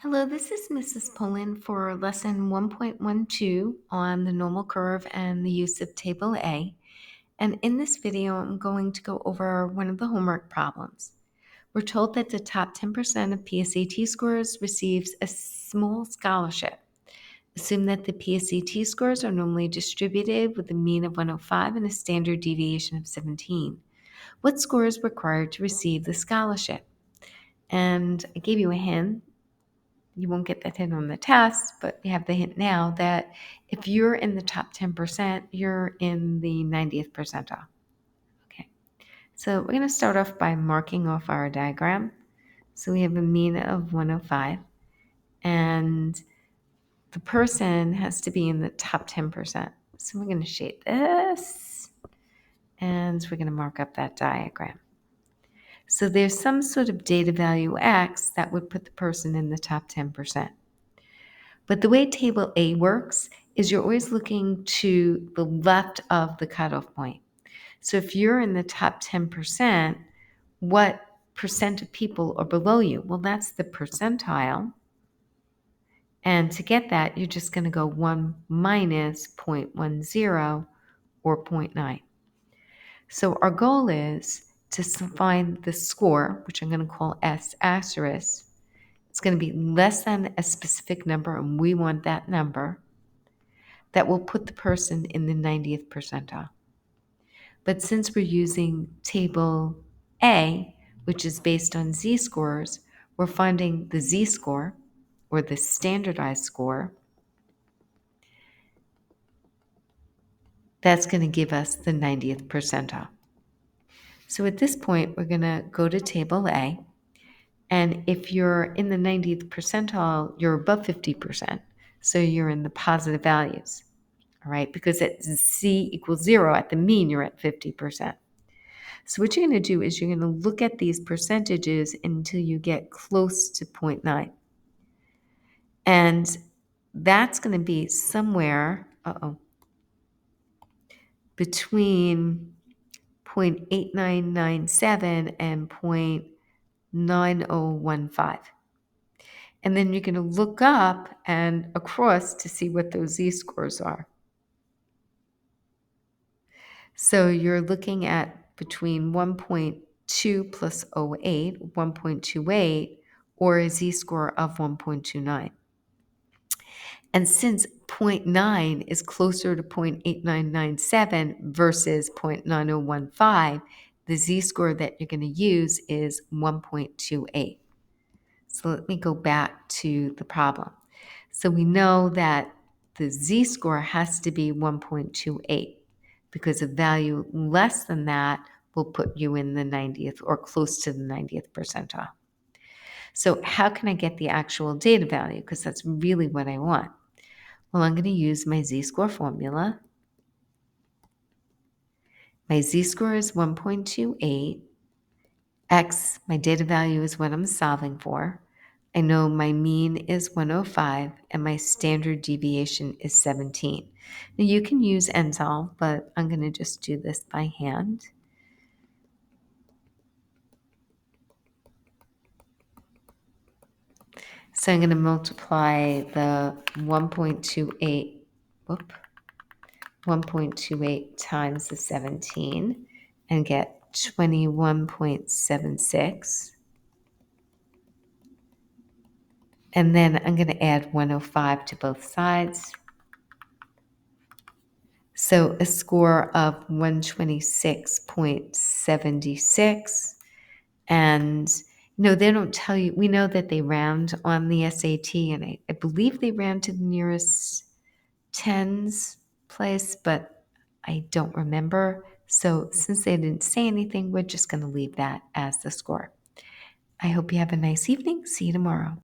Hello, this is Mrs. Poland for lesson 1.12 on the normal curve and the use of table A. And in this video, I'm going to go over one of the homework problems. We're told that the top 10% of PSAT scores receives a small scholarship. Assume that the PSAT scores are normally distributed with a mean of 105 and a standard deviation of 17. What score is required to receive the scholarship? And I gave you a hint. You won't get that hint on the test, but you have the hint now that if you're in the top 10%, you're in the 90th percentile. Okay, so we're going to start off by marking off our diagram. So we have a mean of 105, and the person has to be in the top 10%. So we're going to shade this, and we're going to mark up that diagram. So there's some sort of data value X that would put the person in the top 10%. But the way table A works is you're always looking to the left of the cutoff point. So if you're in the top 10%, what percent of people are below you? Well, that's the percentile. And to get that, you're just going to go 1 minus 0.10 or 0.9. So our goal is to find the score, which I'm going to call S asterisk. It's going to be less than a specific number, and we want that number. That will put the person in the 90th percentile. But since we're using table A, which is based on z-scores, we're finding the z-score, or the standardized score. That's going to give us the 90th percentile. So at this point, we're going to go to table A. And if you're in the 90th percentile, you're above 50%. So you're in the positive values. All right, because at z equals 0, at the mean, you're at 50%. So what you're going to do is you're going to look at these percentages until you get close to 0.9. And that's going to be somewhere between 0.8997 and 0.9015. And then you're going to look up and across to see what those z-scores are. So you're looking at between 1.2 plus 0.8, 1.28, or a z-score of 1.29. And since 0.9 is closer to 0.8997 versus 0.9015, the z-score that you're going to use is 1.28. So let me go back to the problem. So we know that the z-score has to be 1.28 because a value less than that will put you in the 90th or close to the 90th percentile. So how can I get the actual data value? Because that's really what I want. Well, I'm going to use my z-score formula. My z-score is 1.28. X, my data value, is what I'm solving for. I know my mean is 105 and my standard deviation is 17. Now you can use nsolve, but I'm going to just do this by hand. So I'm going to multiply the 1.28 times the 17 and get 21.76. And then I'm going to add 105 to both sides. So a score of 126.76. And they don't tell you, we know that they round on the SAT, and I believe they round to the nearest tens place, but I don't remember. So since they didn't say anything, we're just going to leave that as the score. I hope you have a nice evening. See you tomorrow.